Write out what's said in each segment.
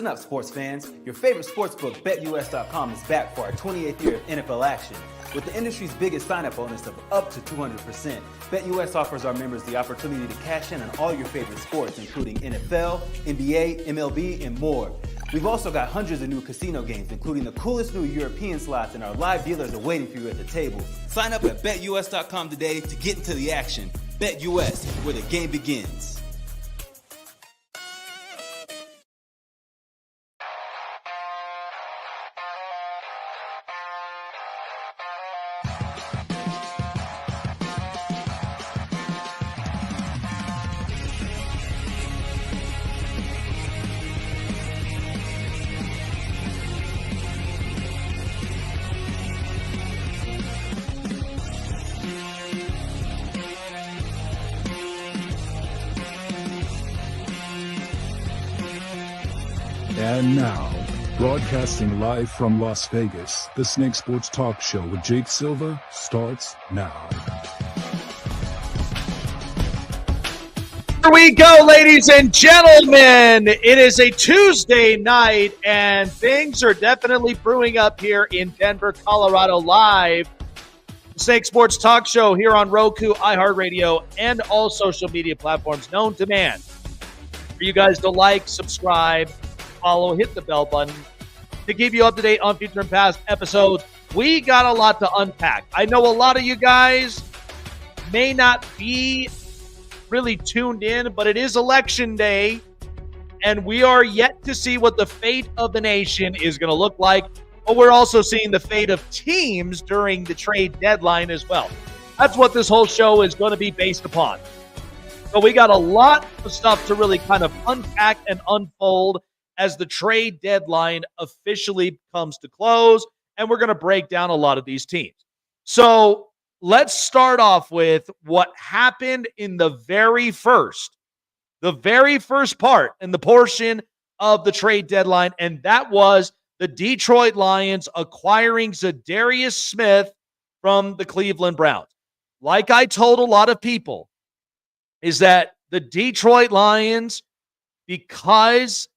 Listen up, sports fans. Your favorite sportsbook, BetUS.com, is back for our 28th year of NFL action. With the industry's biggest sign-up bonus of up to 200%, BetUS offers our members the opportunity to cash in on all your favorite sports, including NFL, NBA, MLB, and more. We've also got hundreds of new casino games, including the coolest new European slots, and our live dealers are waiting for you at the table. Sign up at BetUS.com today to get into the action. BetUS, where the game begins. And now, broadcasting live from Las Vegas, the Snake Sports Talk Show with Jake Silva starts now. Here we go, ladies and gentlemen. It is a Tuesday night, and things are definitely brewing up here in Denver, Colorado, live. The Snake Sports Talk Show here on Roku, iHeartRadio, and all social media platforms known to man. For you guys to like, subscribe, follow, hit the bell button to keep you up to date on future and past episodes. We got a lot to unpack. I know a lot of you guys may not be really tuned in, but it is election day, and we are yet to see what the fate of the nation is going to look like, but we're also seeing the fate of teams during the trade deadline as well. That's what this whole show is going to be based upon. So we got a lot of stuff to really kind of unpack and unfold as the trade deadline officially comes to close, and we're going to break down a lot of these teams. So let's start off with what happened in the very first part and the portion of the trade deadline, and that was the Detroit Lions acquiring Zadarius Smith from the Cleveland Browns. Like I told a lot of people, is that the Detroit Lions, because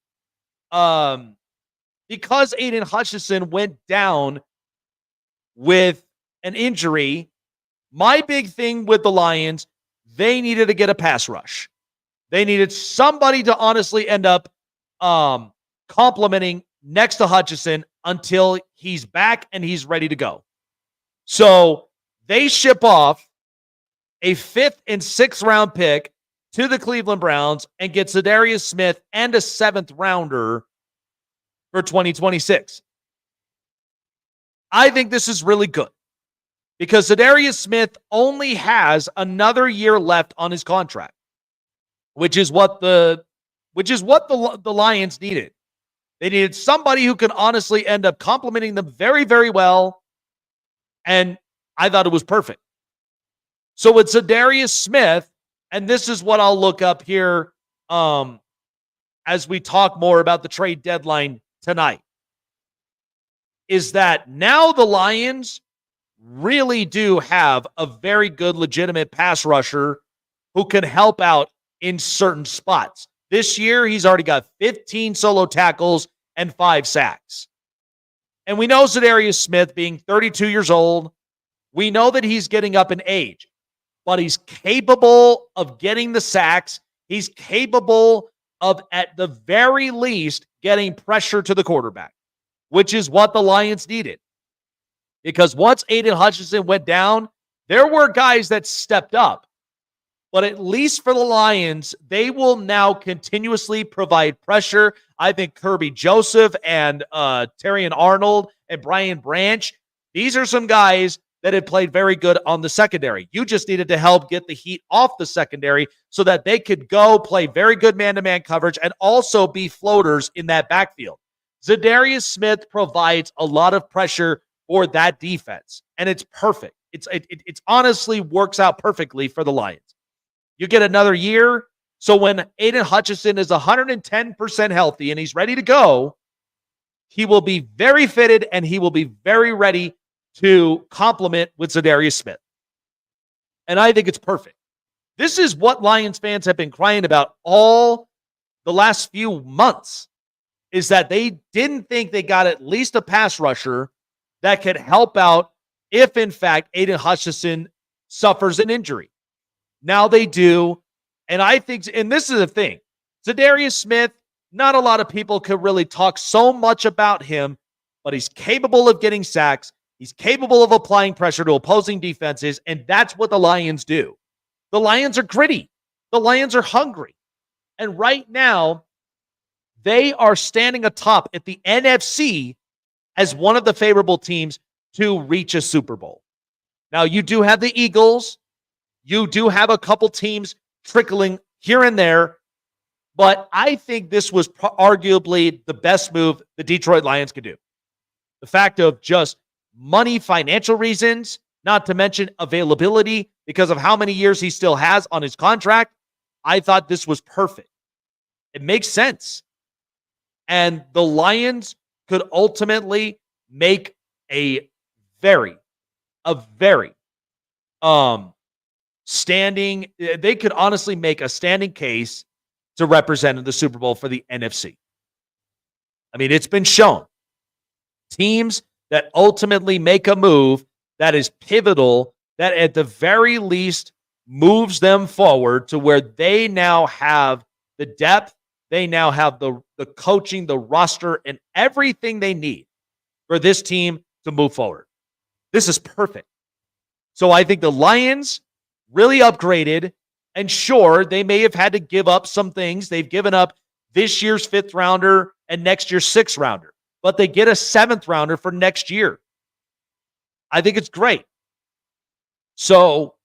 Aiden Hutchinson went down with an injury, my big thing with the Lions, they needed to get a pass rush. They needed somebody to honestly end up complimenting next to Hutchinson until he's back and he's ready to go. So they ship off a 5th and 6th round pick to the Cleveland Browns and get Zadarius Smith and a 7th rounder for 2026. I think this is really good because Zadarius Smith only has another year left on his contract, which is what the Lions needed. They needed somebody who can honestly end up complimenting them very, very well, and I thought it was perfect. So with Zadarius Smith, and this is what I'll look up here as we talk more about the trade deadline tonight, is that now the Lions really do have a very good, legitimate pass rusher who can help out in certain spots. This year, he's already got 15 solo tackles and 5 sacks. And we know Zadarius Smith, being 32 years old, we know that he's getting up in age, but he's capable of getting the sacks. He's capable of, at the very least, getting pressure to the quarterback, which is what the Lions needed. Because once Aiden Hutchinson went down, there were guys that stepped up. But at least for the Lions, they will now continuously provide pressure. I think Kirby Joseph and Terrion Arnold and Brian Branch, these are some guys that had played very good on the secondary. You just needed to help get the heat off the secondary so that they could go play very good man-to-man coverage and also be floaters in that backfield. Zadarius Smith provides a lot of pressure for that defense, and it's perfect. It's honestly works out perfectly for the Lions. You get another year, so when Aiden Hutchinson is 110% healthy and he's ready to go, he will be very fitted and he will be very ready to complement with Zadarius Smith. And I think it's perfect. This is what Lions fans have been crying about all the last few months. is that they didn't think they got at least a pass rusher that could help out if, in fact, Aiden Hutchinson suffers an injury. Now they do. And I think, and this is the thing, Zadarius Smith, not a lot of people could really talk so much about him, but he's capable of getting sacks. He's capable of applying pressure to opposing defenses, and that's what the Lions do. The Lions are gritty. The Lions are hungry. And right now, they are standing atop at the NFC as one of the favorable teams to reach a Super Bowl. Now, you do have the Eagles. You do have a couple teams trickling here and there. But I think this was arguably the best move the Detroit Lions could do. The fact of just money, financial reasons, not to mention availability because of how many years he still has on his contract, I thought this was perfect. It makes sense. And the Lions could ultimately make a very standing, they could honestly make a standing case to represent in the Super Bowl for the NFC. I mean, it's been shown. Teams that ultimately make a move that is pivotal, that at the very least moves them forward to where they now have the depth, they now have the coaching, the roster, and everything they need for this team to move forward. This is perfect. So I think the Lions really upgraded. And sure, they may have had to give up some things. They've given up this year's 5th rounder and next year's 6th rounder, but they get a 7th rounder for next year. I think it's great. So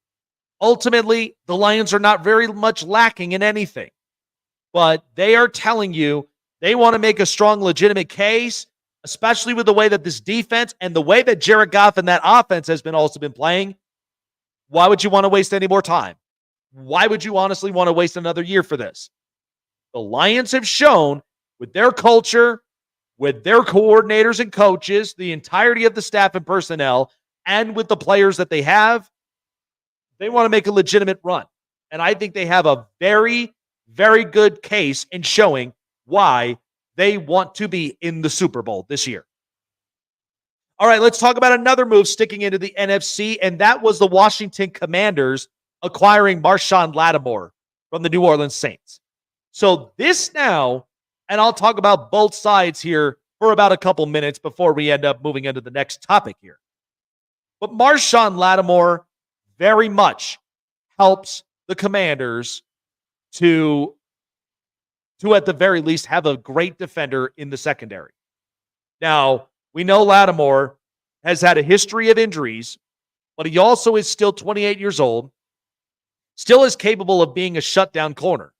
ultimately, the Lions are not very much lacking in anything, but they are telling you they want to make a strong, legitimate case, especially with the way that this defense and the way that Jared Goff and that offense has also been playing. Why would you want to waste any more time? Why would you honestly want to waste another year for this? The Lions have shown with their culture, with their coordinators and coaches, the entirety of the staff and personnel, and with the players that they have, they want to make a legitimate run. And I think they have a very, very good case in showing why they want to be in the Super Bowl this year. All right, let's talk about another move sticking into the NFC, and that was the Washington Commanders acquiring Marshawn Lattimore from the New Orleans Saints. So this now, and I'll talk about both sides here for about a couple minutes before we end up moving into the next topic here. But Marshawn Lattimore very much helps the Commanders to at the very least have a great defender in the secondary. Now, we know Lattimore has had a history of injuries, but he also is still 28 years old, still is capable of being a shutdown corner.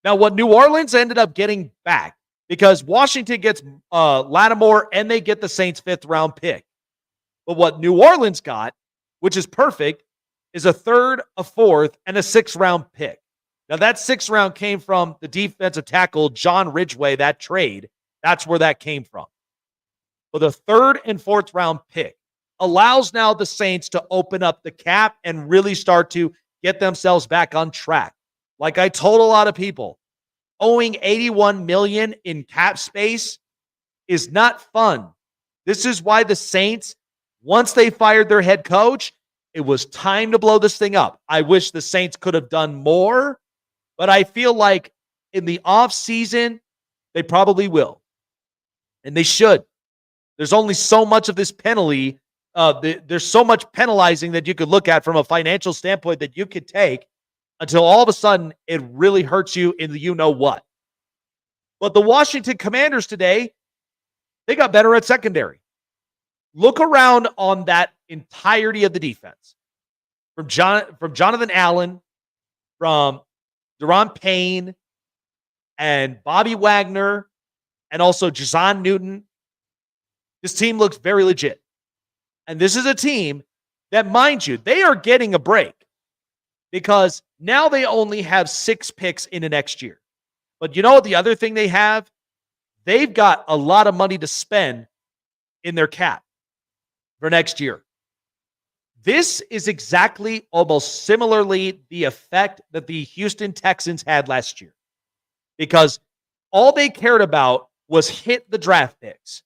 Now, what New Orleans ended up getting back, because Washington gets Lattimore and they get the Saints' 5th round pick. But what New Orleans got, which is perfect, is a 3rd, a 4th, and a 6th round pick. Now, that 6th round came from the defensive tackle, John Ridgeway, that trade. That's where that came from. But the 3rd and 4th round pick allows now the Saints to open up the cap and really start to get themselves back on track. Like I told a lot of people, owing $81 million in cap space is not fun. This is why the Saints, once they fired their head coach, it was time to blow this thing up. I wish the Saints could have done more, but I feel like in the offseason, they probably will. And they should. There's only so much of this penalty. There's so much penalizing that you could look at from a financial standpoint that you could take until all of a sudden it really hurts you in the you-know-what. But the Washington Commanders today, they got better at secondary. Look around on that entirety of the defense. From Jonathan Allen, from Deron Payne, and Bobby Wagner, and also Jazon Newton. This team looks very legit. And this is a team that, mind you, they are getting a break because now they only have 6 picks in the next year. But you know what the other thing they have? They've got a lot of money to spend in their cap for next year. This is exactly, almost similarly, the effect that the Houston Texans had last year. Because all they cared about was hit the draft picks.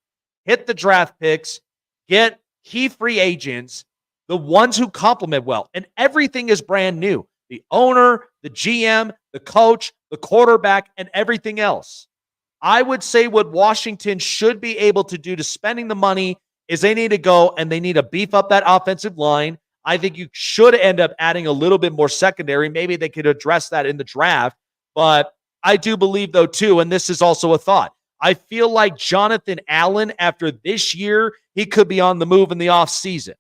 Get key free agents, the ones who complement well, and everything is brand new. The owner, the GM, the coach, the quarterback, and everything else. I would say what Washington should be able to do to spending the money is they need to go and they need to beef up that offensive line. I think you should end up adding a little bit more secondary. Maybe they could address that in the draft. But I do believe, though, too, and this is also a thought, I feel like Jonathan Allen, after this year, he could be on the move in the offseason.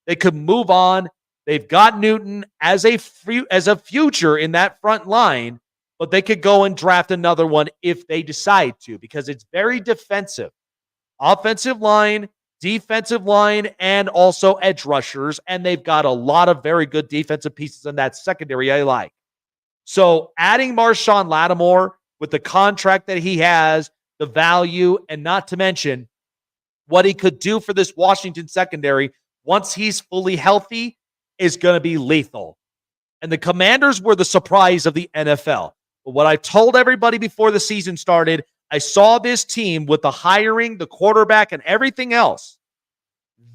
They could move on. They've got Newton as a future in that front line, but they could go and draft another one if they decide to, because it's very defensive. Offensive line, defensive line, and also edge rushers, and they've got a lot of very good defensive pieces in that secondary I like. So adding Marshawn Lattimore with the contract that he has, the value, and not to mention what he could do for this Washington secondary once he's fully healthy is going to be lethal. And the Commanders were the surprise of the NFL. But what I told everybody before the season started, I saw this team with the hiring, the quarterback, and everything else.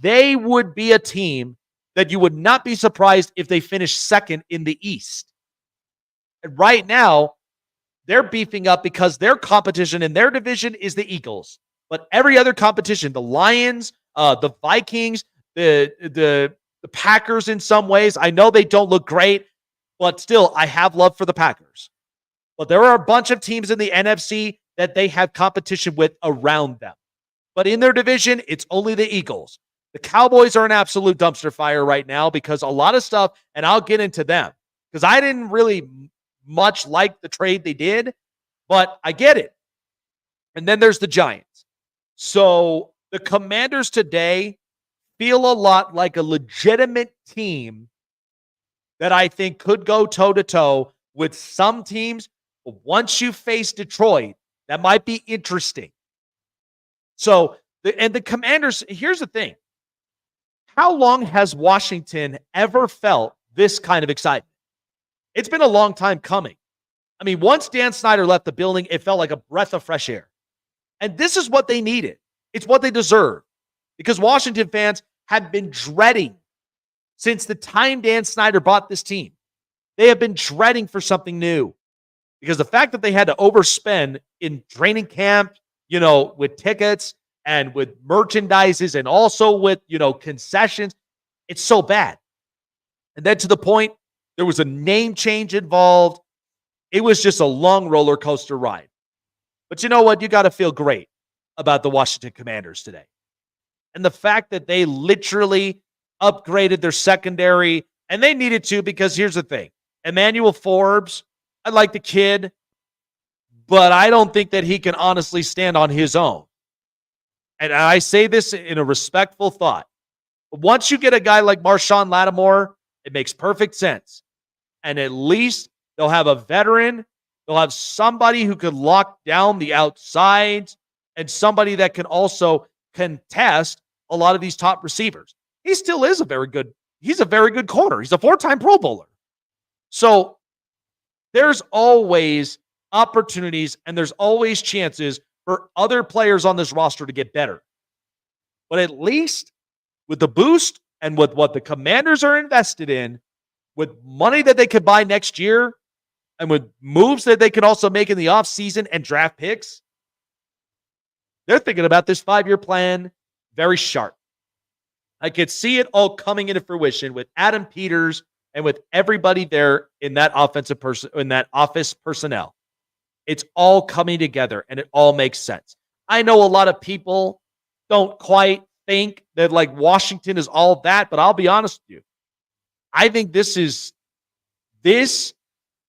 They would be a team that you would not be surprised if they finished second in the East. And right now, they're beefing up because their competition in their division is the Eagles. But every other competition, the Lions, the Vikings, the Packers in some ways, I know they don't look great, but still, I have love for the Packers. But there are a bunch of teams in the NFC that they have competition with around them. But in their division, it's only the Eagles. The Cowboys are an absolute dumpster fire right now because a lot of stuff, and I'll get into them, because I didn't really much like the trade they did, but I get it. And then there's the Giants. So the Commanders today feel a lot like a legitimate team that I think could go toe-to-toe with some teams. But once you face Detroit, that might be interesting. So, the Commanders, here's the thing. How long has Washington ever felt this kind of excitement? It's been a long time coming. I mean, once Dan Snyder left the building, it felt like a breath of fresh air. And this is what they needed. It's what they deserve. Because Washington fans have been dreading since the time Dan Snyder bought this team. They have been dreading for something new. Because the fact that they had to overspend in training camp, with tickets and with merchandises and also with, concessions, it's so bad. And then to the point, there was a name change involved. It was just a long roller coaster ride. But you know what? You got to feel great about the Washington Commanders today. And the fact that they literally upgraded their secondary, and they needed to, because here's the thing. Emmanuel Forbes, I like the kid, but I don't think that he can honestly stand on his own. And I say this in a respectful thought. But once you get a guy like Marshawn Lattimore, it makes perfect sense. And at least they'll have a veteran. They'll have somebody who could lock down the outsides and somebody that can also contest a lot of these top receivers. He still is he's a very good corner. He's a 4-time Pro Bowler. So there's always opportunities and there's always chances for other players on this roster to get better. But at least with the boost and with what the Commanders are invested in, with money that they could buy next year, and with moves that they can also make in the offseason and draft picks, they're thinking about this 5-year plan very sharp. I could see it all coming into fruition with Adam Peters and with everybody there in that office personnel. It's all coming together and it all makes sense. I know a lot of people don't quite think that like Washington is all that, but I'll be honest with you. I think this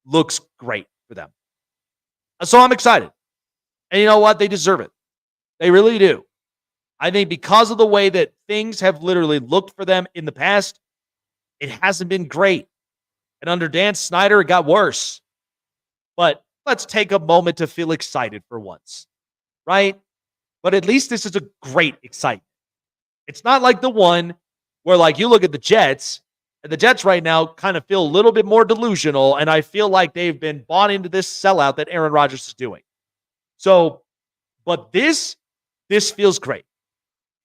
looks great for them. So I'm excited. And you know what? They deserve it. They really do. I think because of the way that things have literally looked for them in the past, it hasn't been great. And under Dan Snyder, it got worse. But let's take a moment to feel excited for once, right? But at least this is a great excitement. It's not like the one where like you look at the Jets, and the Jets right now kind of feel a little bit more delusional, and I feel like they've been bought into this sellout that Aaron Rodgers is doing. So But this feels great.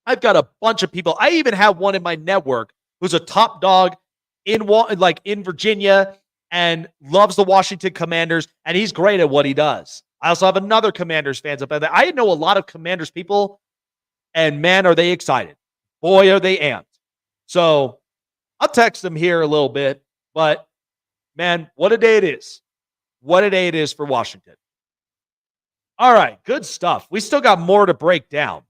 I've got a bunch of people. I even have one in my network who's a top dog in Virginia and loves the Washington Commanders, and he's great at what he does. I also have another Commanders fans up there. I know a lot of Commanders people, and man, are they excited. Boy, are they amped. So I'll text them here a little bit, but man, what a day it is. What a day it is for Washington. All right, good stuff. We still got more to break down.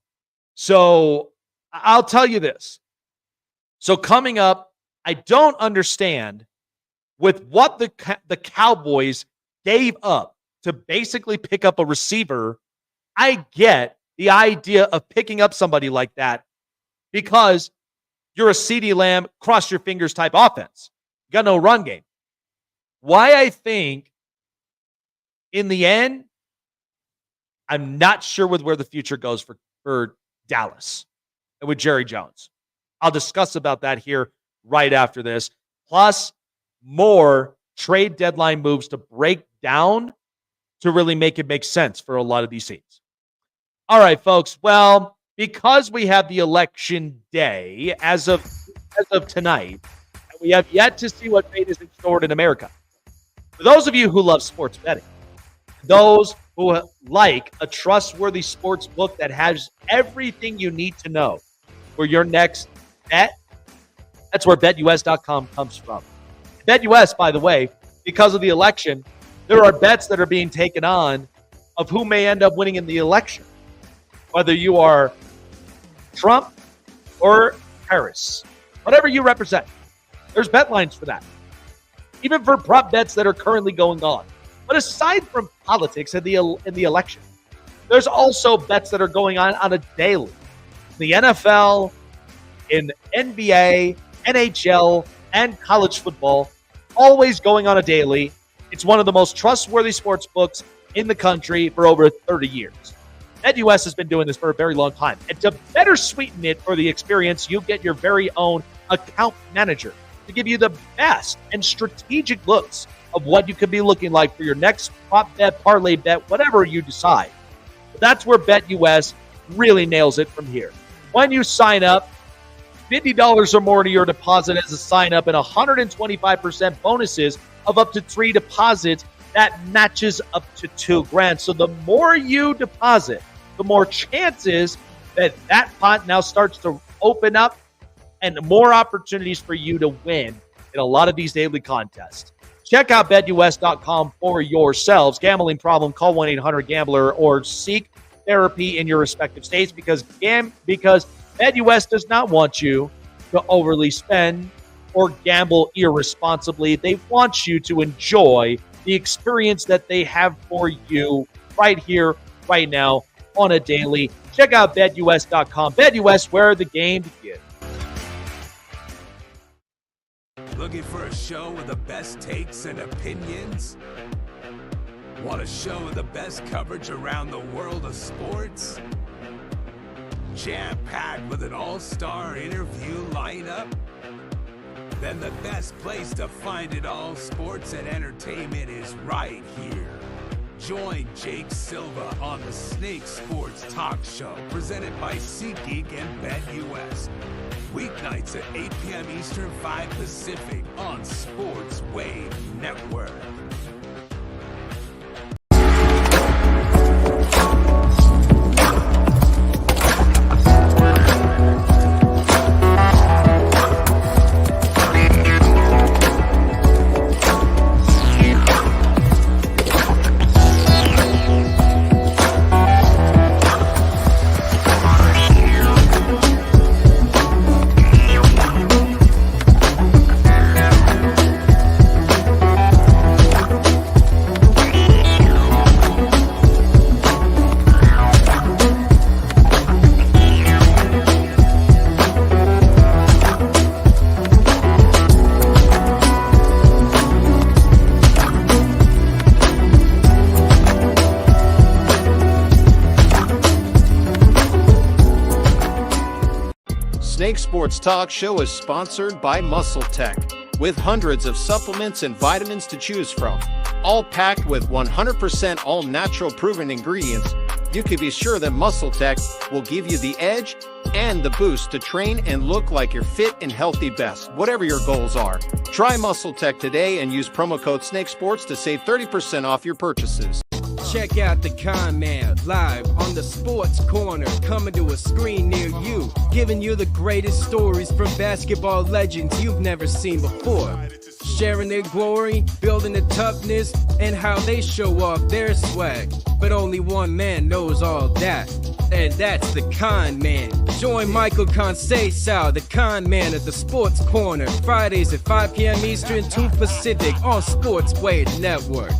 So I'll tell you this. So coming up, I don't understand with what the Cowboys gave up to basically pick up a receiver. I get the idea of picking up somebody like that because you're a CeeDee Lamb, cross your fingers type offense. You got no run game. Why I think in the end, I'm not sure with where the future goes for Dallas and with Jerry Jones. I'll discuss about that here right after this. Plus, more trade deadline moves to break down to really make it make sense for a lot of these teams. All right, folks. Well, because we have the election day as of tonight, and we have yet to see what fate is in store in America. For those of you who love sports betting, those who like a trustworthy sports book that has everything you need to know for your next bet, that's where BetUS.com comes from. BetUS, by the way, because of the election, there are bets that are being taken on of who may end up winning in the election. Whether you are Trump or Harris, whatever you represent, there's bet lines for that. Even for prop bets that are currently going on. But aside from politics in the election, there's also bets that are going on a daily. The NFL, in NBA, NHL, and college football, always going on a daily. It's one of the most trustworthy sports books in the country for over 30 years. BetUS has been doing this for a very long time. And to better sweeten it for the experience, you get your very own account manager to give you the best and strategic looks of what you could be looking like for your next prop bet, parlay bet, whatever you decide. But that's where BetUS really nails it from here. When you sign up, $50 or more to your deposit as a sign up and 125% bonuses of up to 3 deposits that matches up to $2,000. So the more you deposit, the more chances that pot now starts to open up and more opportunities for you to win in a lot of these daily contests. Check out BetUS.com for yourselves. Gambling problem, call 1-800-GAMBLER or seek therapy in your respective states because BetUS does not want you to overly spend or gamble irresponsibly. They want you to enjoy the experience that they have for you right here, right now, on a daily. Check out BetUS.com. BetUS, where the game begins. Looking for a show with the best takes and opinions? Want a show with the best coverage around the world of sports? Jam-packed with an all-star interview lineup? Then the best place to find it all, sports and entertainment, is right here. Join Jake Silva on the Snake Sports Talk Show, presented by SeatGeek and BetUS. Weeknights at 8 p.m. Eastern, 5 Pacific on Sports Wave Network. Snake Sports Talk Show is sponsored by Muscle Tech, with hundreds of supplements and vitamins to choose from, all packed with 100% all-natural proven ingredients you can be sure that Muscle Tech will give you the edge and the boost to train and look like your fit and healthy best, whatever your goals are. Try Muscle Tech today and use promo code SNAKESPORTS to save 30% off your purchases. Check out the Con Man live on the Sports Corner, coming to a screen near you, giving you the greatest stories from basketball legends you've never seen before. Sharing their glory, building the toughness, and how they show off their swag. But only one man knows all that, and that's the Con Man. Join Michael Conceição, the Con Man, at the Sports Corner, Fridays at 5 p.m. Eastern, 2 Pacific on Sportsway Network.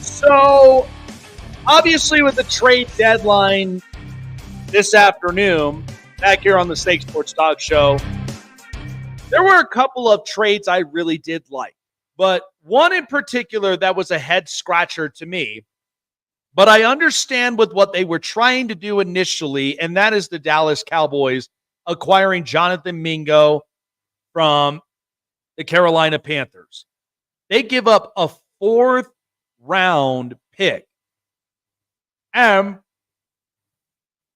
So, obviously, with the trade deadline this afternoon, back here on the Snake Sports Talk Show, there were a couple of trades I really did like, but one in particular that was a head scratcher to me. But I understand with what they were trying to do initially, and that is the Dallas Cowboys acquiring Jonathan Mingo from the Carolina Panthers. They give up a 4th round pick. And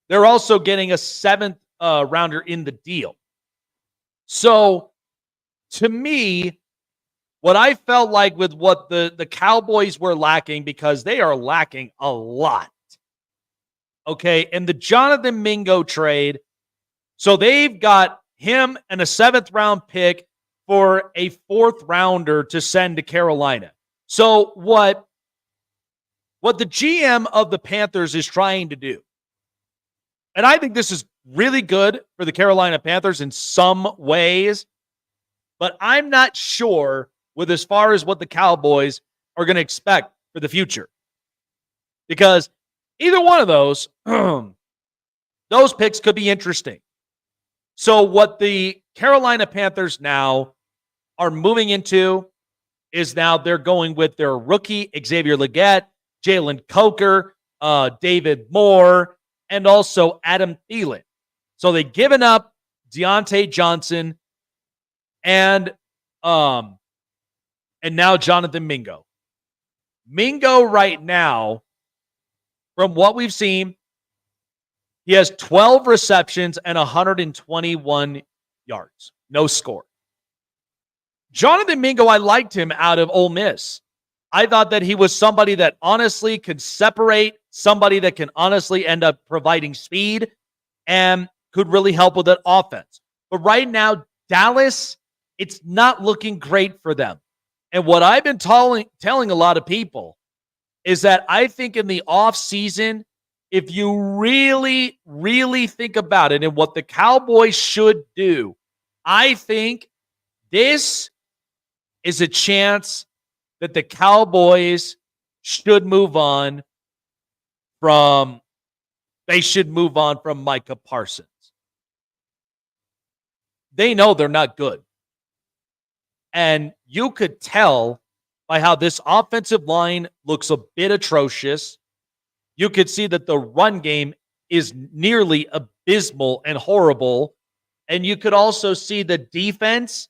they're also getting a 7th rounder in the deal. So, to me, what I felt like with what the Cowboys were lacking, because they are lacking a lot. Okay, and the Jonathan Mingo trade, so they've got him and a 7th round pick for a 4th rounder to send to Carolina. So what the GM of the Panthers is trying to do, and I think this is really good for the Carolina Panthers in some ways, but I'm not sure with as far as what the Cowboys are going to expect for the future. Because either one of those, those picks could be interesting. So what the Carolina Panthers now are moving into is now they're going with their rookie Xavier Legette, Jalen Coker, David Moore, and also Adam Thielen. So they've given up Deontay Johnson and now Jonathan Mingo. Mingo right now, from what we've seen, he has 12 receptions and 121 yards. No score. Jonathan Mingo, I liked him out of Ole Miss. I thought that he was somebody that honestly could separate, somebody that can honestly end up providing speed and could really help with that offense. But right now, Dallas, it's not looking great for them. And what I've been telling a lot of people is that I think in the offseason, if you really, really think about it and what the Cowboys should do, I think this is a chance that the Cowboys should move on from Micah Parsons. They know they're not good. And you could tell by how this offensive line looks a bit atrocious. You could see that the run game is nearly abysmal and horrible. And you could also see the defense,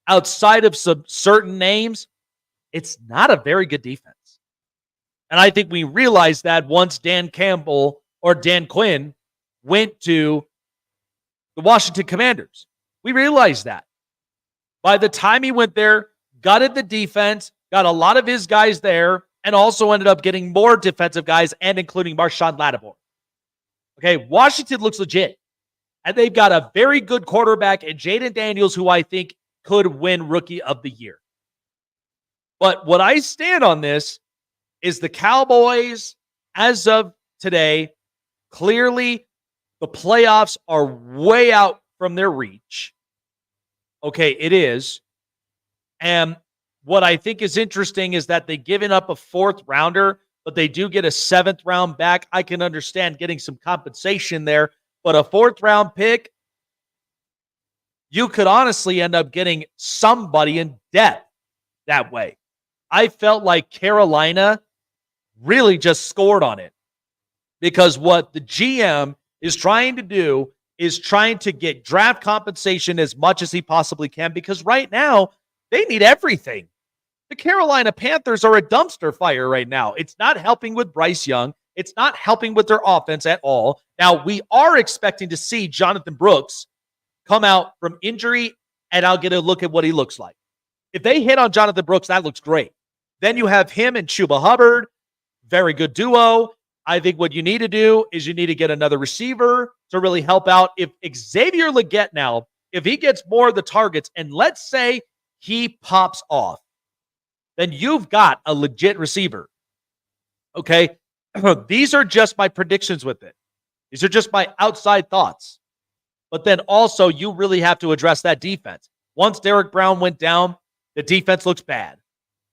outside of some certain names, it's not a very good defense. And I think we realized that once Dan Quinn went to the Washington Commanders. We realized that. By the time he went there, gutted the defense, got a lot of his guys there, and also ended up getting more defensive guys, and including Marshawn Lattimore. Okay, Washington looks legit. And they've got a very good quarterback in Jaden Daniels, who I think could win Rookie of the Year. But what I stand on this is the Cowboys, as of today, clearly the playoffs are way out from their reach. Okay, it is. And what I think is interesting is that they've given up a 4th rounder, but they do get a 7th round back. I can understand getting some compensation there, but a 4th round pick, you could honestly end up getting somebody in debt that way. I felt like Carolina really just scored on it. Because what the GM is trying to do is trying to get draft compensation as much as he possibly can, because right now they need everything. The Carolina Panthers are a dumpster fire right now. It's not helping with Bryce Young. It's not helping with their offense at all. Now, we are expecting to see Jonathan Brooks come out from injury, and I'll get a look at what he looks like. If they hit on Jonathan Brooks, that looks great. Then you have him and Chuba Hubbard. Very good duo. I think what you need to do is you need to get another receiver to really help out. If Xavier Legette now, if he gets more of the targets, and let's say he pops off, then you've got a legit receiver. Okay? These are just my predictions with it. These are just my outside thoughts. But then also, you really have to address that defense. Once Derek Brown went down, the defense looks bad.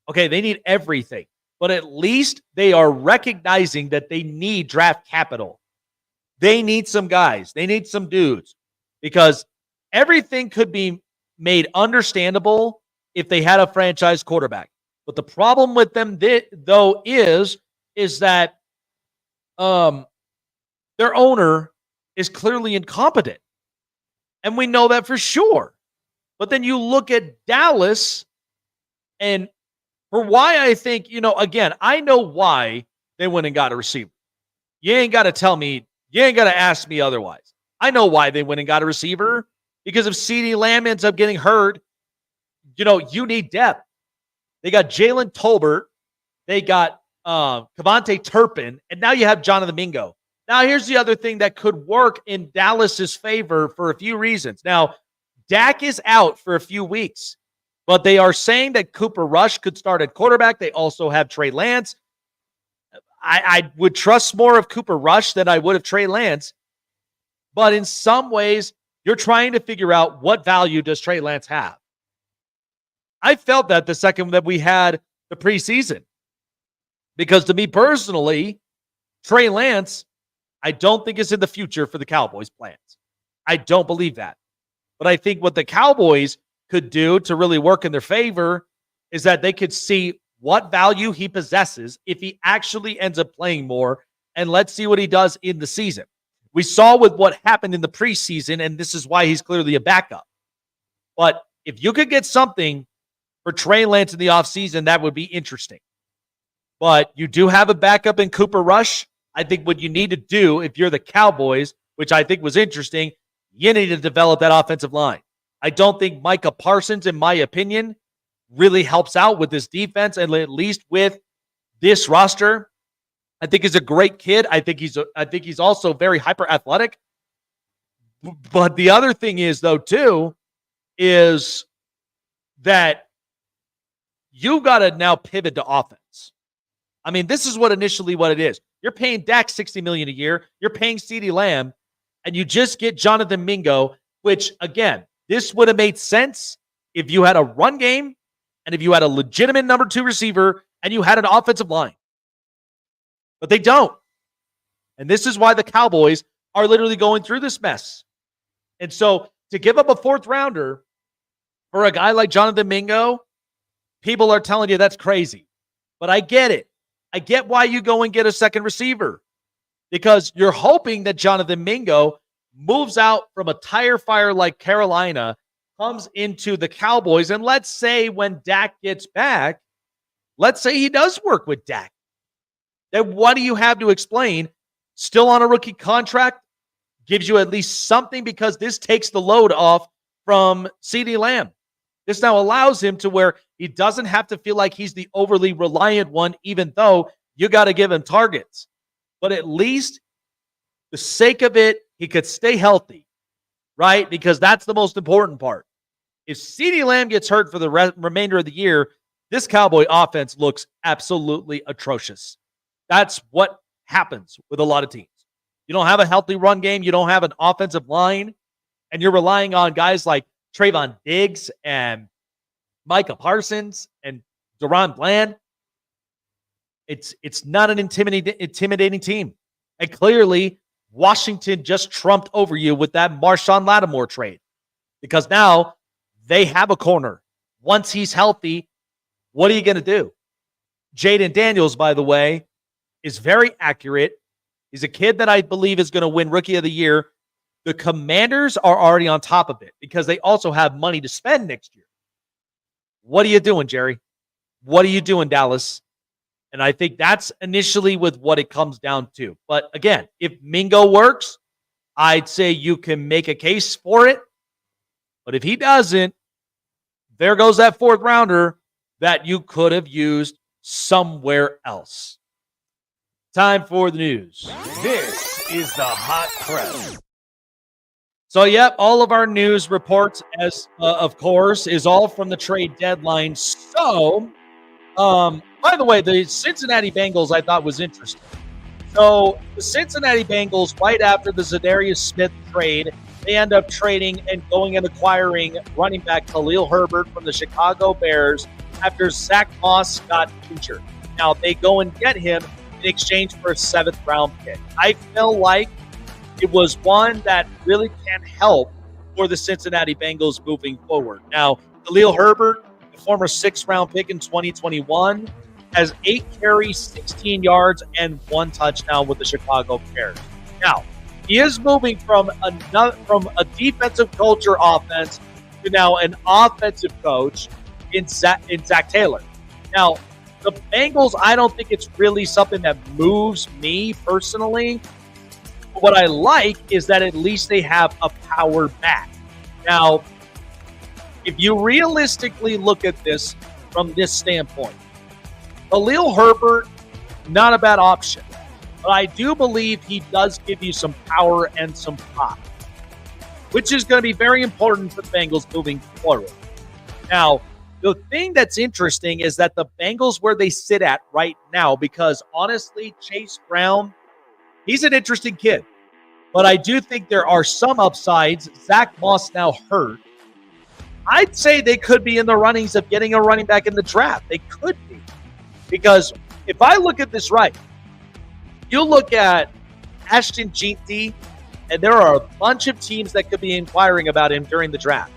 Okay, they need everything. But at least they are recognizing that they need draft capital. They need some guys. They need some dudes. Because everything could be made understandable if they had a franchise quarterback. But the problem with them, though, is that their owner is clearly incompetent. And we know that for sure. But then you look at Dallas, and for why I think, again, I know why they went and got a receiver. You ain't got to tell me, you ain't got to ask me otherwise. I know why they went and got a receiver, because if CeeDee Lamb ends up getting hurt, you need depth. They got Jalen Tolbert. They got Kevontae Turpin. And now you have Jonathan Mingo. Now, here's the other thing that could work in Dallas's favor for a few reasons. Now, Dak is out for a few weeks, but they are saying that Cooper Rush could start at quarterback. They also have Trey Lance. I would trust more of Cooper Rush than I would of Trey Lance. But in some ways, you're trying to figure out what value does Trey Lance have. I felt that the second that we had the preseason. Because to me personally, Trey Lance, I don't think is in the future for the Cowboys' plans. I don't believe that. But I think what the Cowboys could do to really work in their favor is that they could see what value he possesses if he actually ends up playing more, and let's see what he does in the season. We saw with what happened in the preseason, and this is why he's clearly a backup. But if you could get something for Trey Lance in the offseason, that would be interesting. But you do have a backup in Cooper Rush. I think what you need to do if you're the Cowboys, which I think was interesting, you need to develop that offensive line. I don't think Micah Parsons, in my opinion, really helps out with this defense, and at least with this roster. I think he's a great kid. I think he's also very hyper athletic. But the other thing is, though, too, is that you got to now pivot to offense. I mean, this is what it is. You're paying Dak $60 million a year. You're paying CeeDee Lamb, and you just get Jonathan Mingo, which, again, this would have made sense if you had a run game and if you had a legitimate number 2 receiver and you had an offensive line. But they don't. And this is why the Cowboys are literally going through this mess. And so to give up a 4th rounder for a guy like Jonathan Mingo, people are telling you that's crazy. But I get it. I get why you go and get a second receiver, because you're hoping that Jonathan Mingo moves out from a tire fire like Carolina, comes into the Cowboys, and let's say when Dak gets back, let's say he does work with Dak. Then what do you have to explain? Still on a rookie contract, gives you at least something, because this takes the load off from CeeDee Lamb. This now allows him to where he doesn't have to feel like he's the overly reliant one, even though you got to give him targets. But at least the sake of it, he could stay healthy, right? Because that's the most important part. If CeeDee Lamb gets hurt for the remainder of the year, this Cowboy offense looks absolutely atrocious. That's what happens with a lot of teams. You don't have a healthy run game. You don't have an offensive line. And you're relying on guys like Trayvon Diggs and Micah Parsons and Deron Bland. It's not an intimidating team. And clearly, Washington just trumped over you with that Marshawn Lattimore trade, because now they have a corner. Once he's healthy, what are you going to do? Jaden Daniels, by the way, is very accurate. He's a kid that I believe is going to win Rookie of the Year. The Commanders are already on top of it because they also have money to spend next year. What are you doing, Jerry? What are you doing, Dallas? And I think that's initially with what it comes down to. But again, if Mingo works, I'd say you can make a case for it. But if he doesn't, there goes that fourth rounder that you could have used somewhere else. Time for the news. This is the Hot Press. So, yep, all of our news reports, as of course, is all from the trade deadline. So, by the way, the Cincinnati Bengals I thought was interesting. So, the Cincinnati Bengals, right after the Zadarius Smith trade, they end up trading and going and acquiring running back Khalil Herbert from the Chicago Bears after Zach Moss got injured. Now, they go and get him in exchange for a 7th-round pick. I feel like it was one that really can help for the Cincinnati Bengals moving forward. Now, Khalil Herbert, the former 6th-round pick in 2021, has 8 carries, 16 yards, and 1 touchdown with the Chicago Bears. Now, he is moving from a defensive culture offense to now an offensive coach in Zach Taylor. Now, the Bengals, I don't think it's really something that moves me personally. What I like is that at least they have a power back. Now, if you realistically look at this from this standpoint, Khalil Herbert, not a bad option. But I do believe he does give you some power and some pop, which is going to be very important for the Bengals moving forward. Now, the thing that's interesting is that the Bengals, where they sit at right now, because honestly, Chase Brown, he's an interesting kid. But I do think there are some upsides. Zach Moss now hurt. I'd say they could be in the runnings of getting a running back in the draft. They could be. Because if I look at this right, you look at Ashton Jeanty, and there are a bunch of teams that could be inquiring about him during the draft.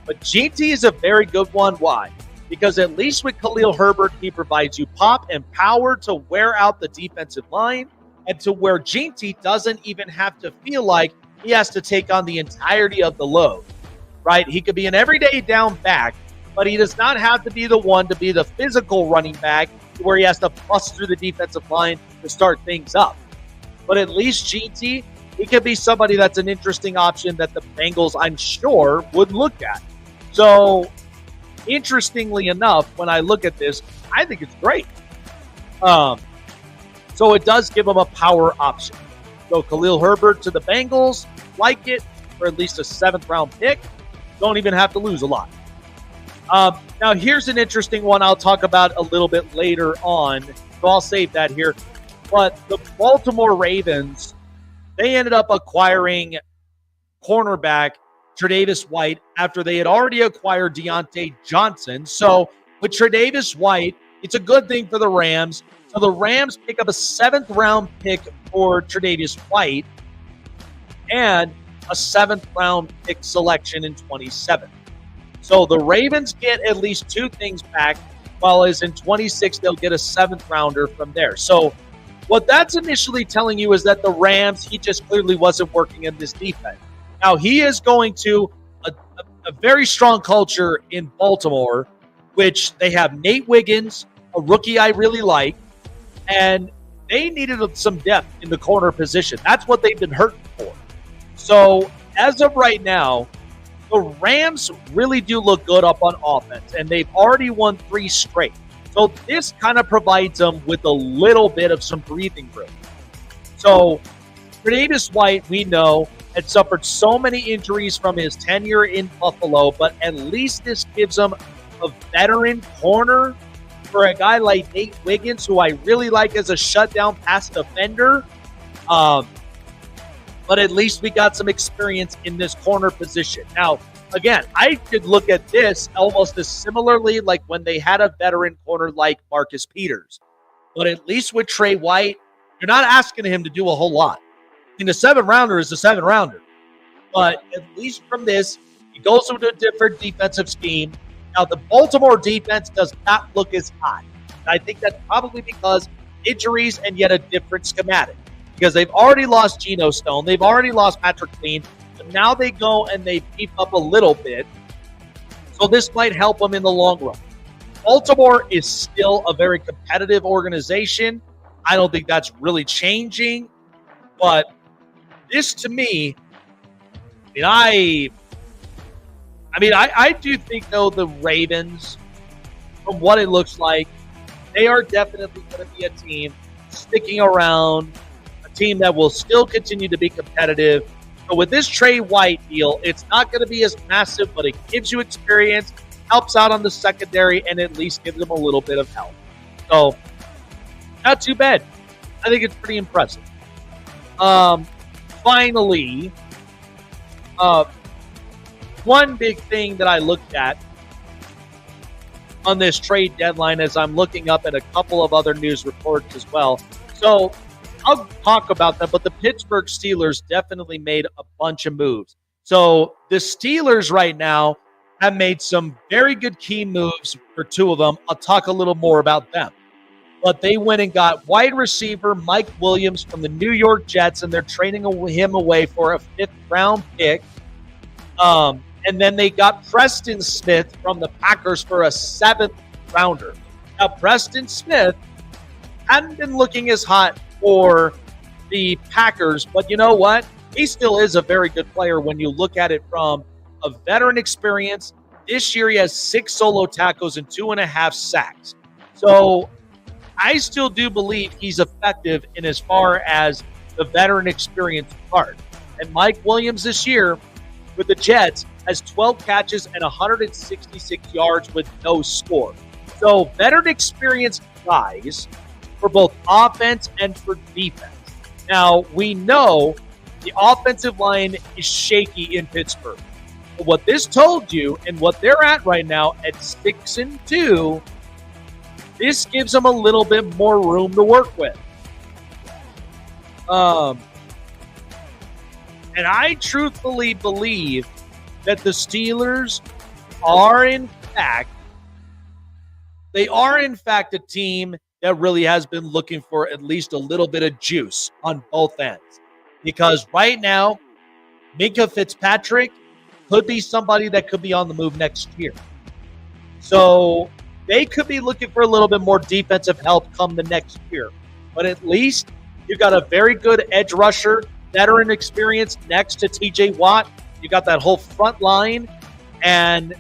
But Jeanty is a very good one. Why? Because at least with Khalil Herbert, he provides you pop and power to wear out the defensive line, and to where Jeanty doesn't even have to feel like he has to take on the entirety of the load, right? He could be an everyday down back, but he does not have to be the one to be the physical running back where he has to bust through the defensive line to start things up. But at least Jeanty, he could be somebody that's an interesting option that the Bengals, I'm sure, would look at. So, interestingly enough, when I look at this, I think it's great. So it does give them a power option. So Khalil Herbert to the Bengals, like it, for at least a 7th-round pick. Don't even have to lose a lot. Now, here's an interesting one I'll talk about a little bit later on, so I'll save that here. But the Baltimore Ravens, they ended up acquiring cornerback Tre'Davious White after they had already acquired Deontay Johnson. So with Tre'Davious White, it's a good thing for the Rams. So the Rams pick up a 7th-round pick for Tre'Davious White and a 7th-round pick selection in 27. So the Ravens get at least 2 things back, while as in 26, they'll get a 7th-rounder from there. So what that's initially telling you is that the Rams, he just clearly wasn't working in this defense. Now, he is going to a very strong culture in Baltimore, which they have Nate Wiggins, a rookie I really like, and they needed some depth in the corner position. That's what they've been hurting for. So as of right now, the Rams really do look good up on offense, and they've already won 3 straight. So this kind of provides them with a little bit of some breathing room. So Tre'Davious White, we know, had suffered so many injuries from his tenure in Buffalo, but at least this gives him a veteran corner for a guy like Nate Wiggins, who I really like as a shutdown pass defender. But at least we got some experience in this corner position. Now, again, I could look at this almost as similarly like when they had a veteran corner like Marcus Peters. But at least with Trey White, you're not asking him to do a whole lot. I mean, the 7th-rounder is the 7th-rounder. But at least from this, he goes into a different defensive scheme. Now, the Baltimore defense does not look as hot. And I think that's probably because injuries and yet a different schematic. Because they've already lost Geno Stone. They've already lost Patrick Queen. But now they go and they beef up a little bit. So this might help them in the long run. Baltimore is still a very competitive organization. I don't think that's really changing. But this, to me, I do think, though, the Ravens, from what it looks like, they are definitely going to be a team sticking around, a team that will still continue to be competitive. So with this Trey White deal, it's not going to be as massive, but it gives you experience, helps out on the secondary, and at least gives them a little bit of help. So, not too bad. I think it's pretty impressive. Finally, one big thing that I looked at on this trade deadline as I'm looking up at a couple of other news reports as well. So I'll talk about them, but the Pittsburgh Steelers definitely made a bunch of moves. So the Steelers right now have made some very good key moves for two of them. I'll talk a little more about them. But they went and got wide receiver Mike Williams from the New York Jets, and they're trading him away for a 5th-round pick. And then they got Preston Smith from the Packers for a 7th-rounder. Now, Preston Smith hadn't been looking as hot for the Packers, but you know what? He still is a very good player when you look at it from a veteran experience. This year, he has 6 solo tackles and 2.5 sacks. So I still do believe he's effective in as far as the veteran experience part. And Mike Williams this year with the Jets has 12 catches and 166 yards with no score. So veteran experienced guys for both offense and for defense. Now, we know the offensive line is shaky in Pittsburgh. But what this told you and what they're at right now at 6-2, this gives them a little bit more room to work with. And I truthfully believe that the Steelers are in fact a team that really has been looking for at least a little bit of juice on both ends. Because right now, Minkah Fitzpatrick could be somebody that could be on the move next year. So they could be looking for a little bit more defensive help come the next year. But at least you've got a very good edge rusher, veteran experience next to T.J. Watt. You got that whole front line. And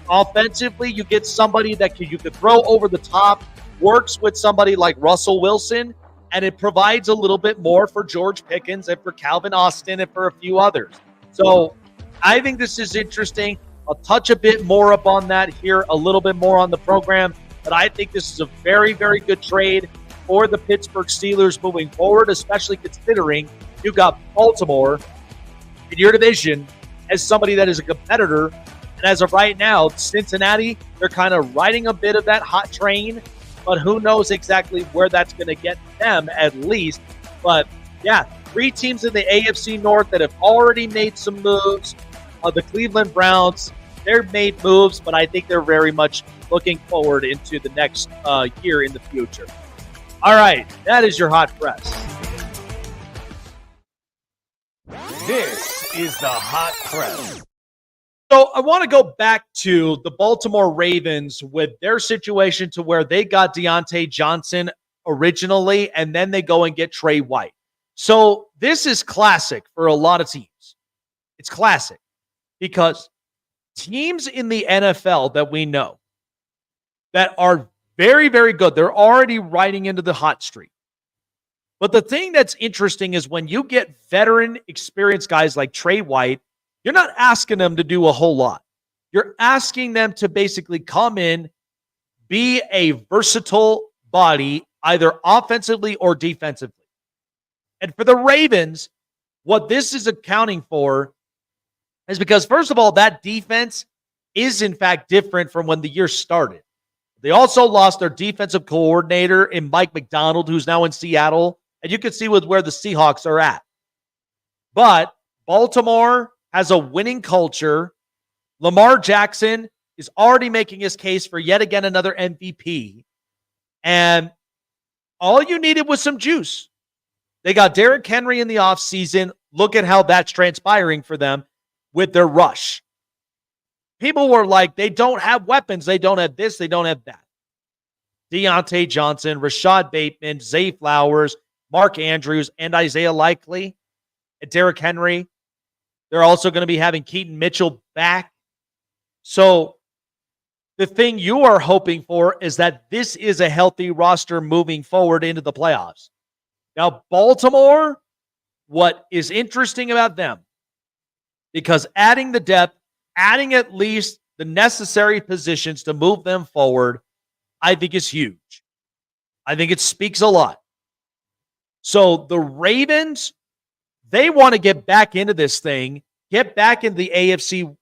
offensively, you get somebody that you could throw over the top, works with somebody like Russell Wilson, and it provides a little bit more for George Pickens and for Calvin Austin and for a few others. So I think this is interesting. I'll touch a bit more upon that here, a little bit more on the program. But I think this is a very, very good trade for the Pittsburgh Steelers moving forward, especially considering you've got Baltimore in your division as somebody that is a competitor. And as of right now, Cincinnati, they're kind of riding a bit of that hot train. But who knows exactly where that's going to get them at least. But, yeah, 3 teams in the AFC North that have already made some moves. The Cleveland Browns, they've made moves, but I think they're very much looking forward into the next year in the future. All right, that is your hot press. This is the hot press. So I want to go back to the Baltimore Ravens with their situation to where they got Deontay Johnson originally, and then they go and get Trey White. So this is classic for a lot of teams. It's classic because teams in the NFL that we know that are very, very good, they're already riding into the hot streak. But the thing that's interesting is when you get veteran, experienced guys like Trey White, you're not asking them to do a whole lot. You're asking them to basically come in, be a versatile body, either offensively or defensively. And for the Ravens, what this is accounting for is because, first of all, that defense is, in fact, different from when the year started. They also lost their defensive coordinator in Mike McDonald, who's now in Seattle. And you can see with where the Seahawks are at. But Baltimore has a winning culture. Lamar Jackson is already making his case for yet again another MVP. And all you needed was some juice. They got Derrick Henry in the offseason. Look at how that's transpiring for them with their rush. People were like, they don't have weapons. They don't have this. They don't have that. Deontay Johnson, Rashad Bateman, Zay Flowers, Mark Andrews, and Isaiah Likely, and Derrick Henry. They're also going to be having Keaton Mitchell back. So the thing you are hoping for is that this is a healthy roster moving forward into the playoffs. Now, Baltimore, what is interesting about them, because adding the depth, adding at least the necessary positions to move them forward, I think is huge. I think it speaks a lot. So the Ravens, they want to get back into this thing, get back into the AFC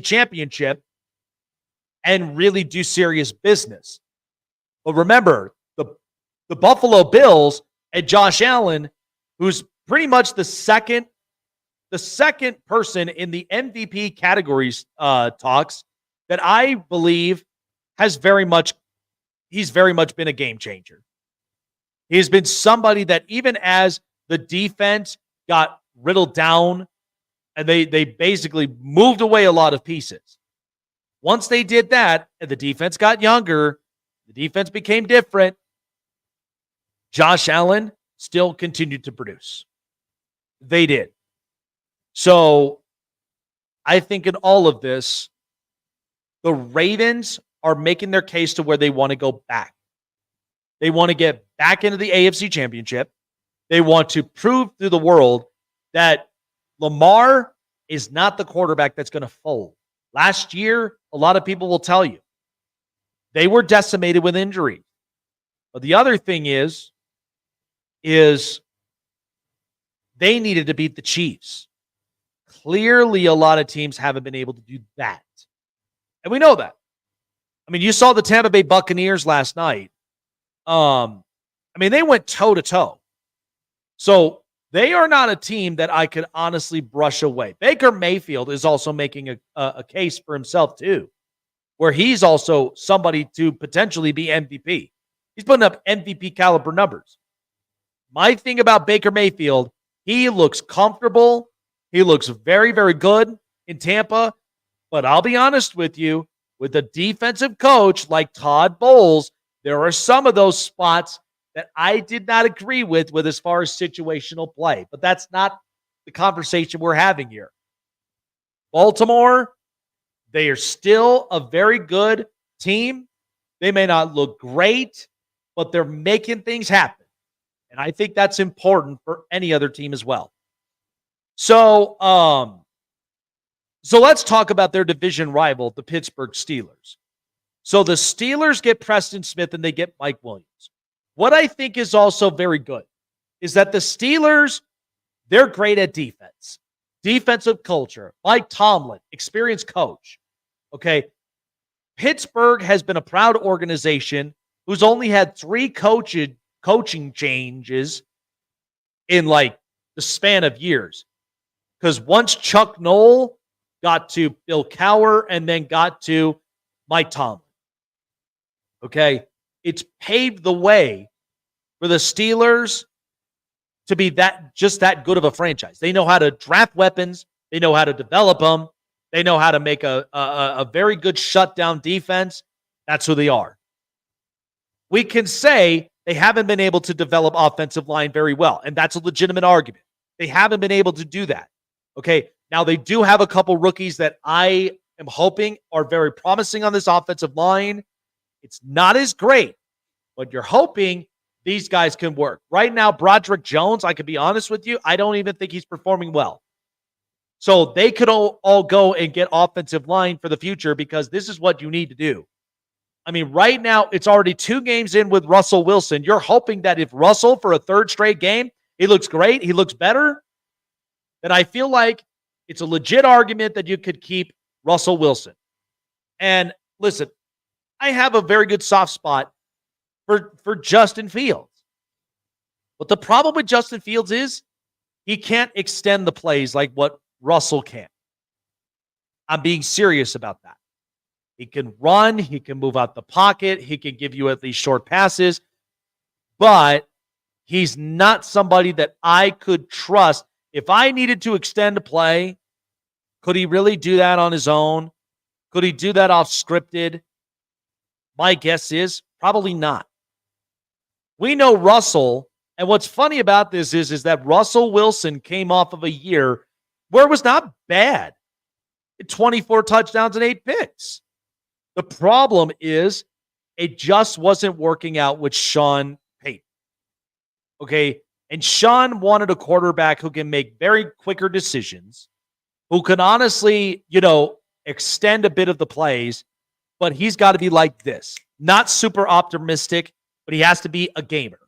Championship, and really do serious business. But remember, the Buffalo Bills and Josh Allen, who's pretty much the second person in the MVP categories talks that I believe he's very much been a game changer. He's been somebody that even as the defense got riddled down and they basically moved away a lot of pieces. Once they did that and the defense got younger, the defense became different, Josh Allen still continued to produce. They did. So I think in all of this, the Ravens are making their case to where they want to go back. They want to get back into the AFC Championship. They want to prove to the world that Lamar is not the quarterback that's going to fold. Last year, a lot of people will tell you they were decimated with injury. But the other thing is they needed to beat the Chiefs. Clearly, a lot of teams haven't been able to do that. And we know that. I mean, you saw the Tampa Bay Buccaneers last night. They went toe-to-toe. So they are not a team that I could honestly brush away. Baker Mayfield is also making a case for himself, too, where he's also somebody to potentially be MVP. He's putting up MVP caliber numbers. My thing about Baker Mayfield, he looks comfortable. He looks very, very good in Tampa. But I'll be honest with you, with a defensive coach like Todd Bowles, there are some of those spots that I did not agree with as far as situational play. But that's not the conversation we're having here. Baltimore, they are still a very good team. They may not look great, but they're making things happen. And I think that's important for any other team as well. So let's talk about their division rival, the Pittsburgh Steelers. So the Steelers get Preston Smith and they get Mike Williams. What I think is also very good is that the Steelers, they're great at defense, defensive culture. Mike Tomlin, experienced coach. Okay. Pittsburgh has been a proud organization who's only had 3 coaching changes in like the span of years. Because once Chuck Noll got to Bill Cowher and then got to Mike Tomlin. Okay. It's paved the way for the Steelers to be that good of a franchise. They know how to draft weapons. They know how to develop them. They know how to make a very good shutdown defense. That's who they are. We can say they haven't been able to develop offensive line very well, and that's a legitimate argument. They haven't been able to do that. Okay, now they do have a couple rookies that I am hoping are very promising on this offensive line. It's not as great, but you're hoping these guys can work. Right now, Broderick Jones, I can be honest with you, I don't even think he's performing well. So they could all go and get offensive line for the future because this is what you need to do. I mean, right now, it's already 2 games in with Russell Wilson. You're hoping that if Russell, for a 3rd straight game, he looks great, he looks better, then I feel like it's a legit argument that you could keep Russell Wilson. And listen, I have a very good soft spot for Justin Fields. But the problem with Justin Fields is he can't extend the plays like what Russell can. I'm being serious about that. He can run. He can move out the pocket. He can give you at least short passes. but he's not somebody that I could trust. If I needed to extend a play, could he really do that on his own? Could he do that off scripted? My guess is probably not. We know Russell, and what's funny about this is that Russell Wilson came off of a year where it was not bad. 24 touchdowns and 8 picks. The problem is it just wasn't working out with Sean Payton. Okay, and Sean wanted a quarterback who can make very quicker decisions, who can honestly, extend a bit of the plays, but he's got to be like this. Not super optimistic, but he has to be a gamer.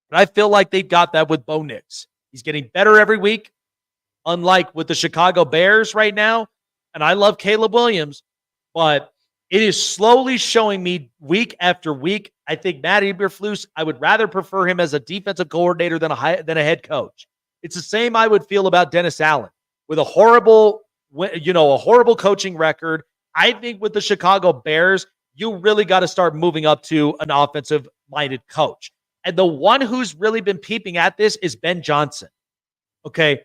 But I feel like they've got that with Bo Nix. He's getting better every week, unlike with the Chicago Bears right now. And I love Caleb Williams, but it is slowly showing me week after week. I think Matt Eberflus, I would rather prefer him as a defensive coordinator than a head coach. It's the same I would feel about Dennis Allen with a horrible coaching record. I think with the Chicago Bears, you really got to start moving up to an offensive-minded coach. And the one who's really been peeping at this is Ben Johnson. Okay,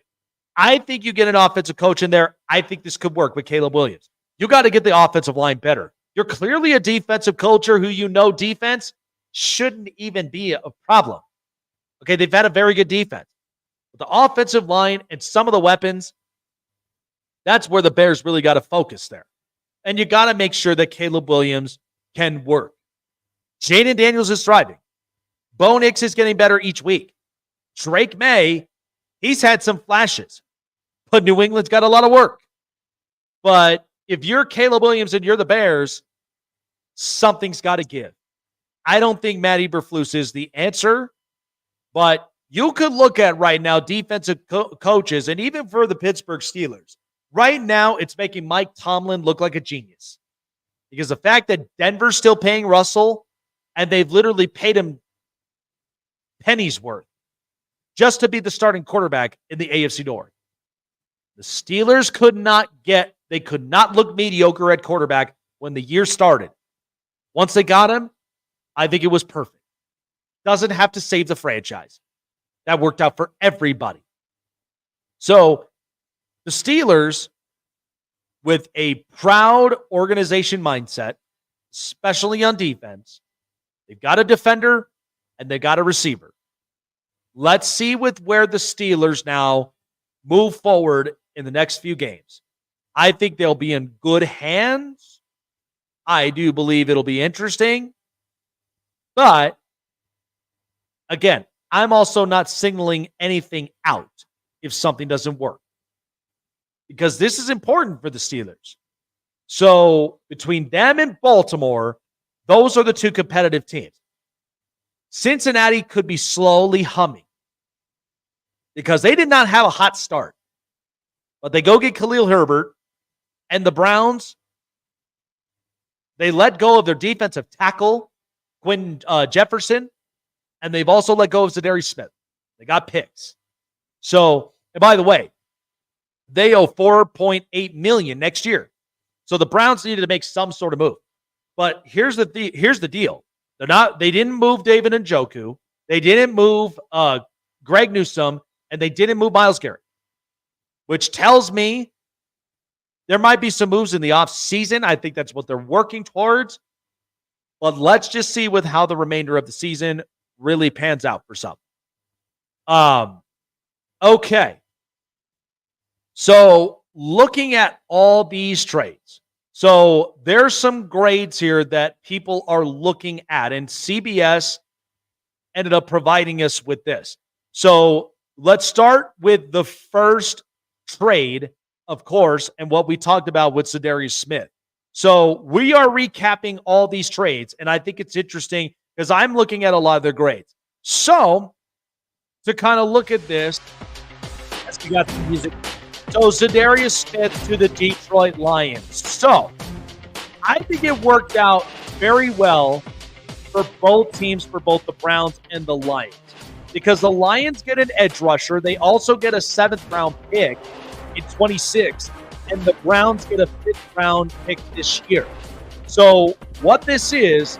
I think you get an offensive coach in there. I think this could work with Caleb Williams. You got to get the offensive line better. You're clearly a defensive culture who defense shouldn't even be a problem. Okay, they've had a very good defense. But the offensive line and some of the weapons, that's where the Bears really got to focus there. And you got to make sure that Caleb Williams can work. Jaden Daniels is thriving. Bo Nix is getting better each week. Drake May, he's had some flashes. But New England's got a lot of work. But if you're Caleb Williams and you're the Bears, something's got to give. I don't think Matt Eberflus is the answer, but you could look at right now defensive coaches, and even for the Pittsburgh Steelers, right now it's making Mike Tomlin look like a genius. Because the fact that Denver's still paying Russell, and they've literally paid him pennies worth just to be the starting quarterback in the AFC North. The Steelers could not look mediocre at quarterback when the year started. Once they got him, I think it was perfect. Doesn't have to save the franchise. That worked out for everybody. So the Steelers, with a proud organization mindset, especially on defense, they've got a defender and they got a receiver. Let's see where the Steelers now move forward in the next few games. I think they'll be in good hands. I do believe it'll be interesting. But, again, I'm also not signaling anything out if something doesn't work. Because this is important for the Steelers. So, between them and Baltimore, those are the two competitive teams. Cincinnati could be slowly humming because they did not have a hot start. But they go get Khalil Herbert, and the Browns, they let go of their defensive tackle, Quinn Jefferson, and they've also let go of Zadarius Smith. They got picks. So, and by the way, they owe $4.8 million next year. So the Browns needed to make some sort of move. But here's the deal. They didn't move David Njoku. They didn't move Greg Newsome, and they didn't move Myles Garrett, which tells me there might be some moves in the offseason. I think that's what they're working towards. But let's just see with how the remainder of the season really pans out for some. Okay. So looking at all these trades, so there's some grades here that people are looking at, and CBS ended up providing us with this. So let's start with the first trade, of course, and what we talked about with Zadarius Smith. So we are recapping all these trades, and I think it's interesting because I'm looking at a lot of their grades. So to kind of look at this, as we got the music. So Zadarius Smith to the Detroit Lions. So I think it worked out very well for both teams, for both the Browns and the Lions. Because the Lions get an edge rusher. They also get a 7th-round pick in 26, and the Browns get a 5th-round pick this year. So what this is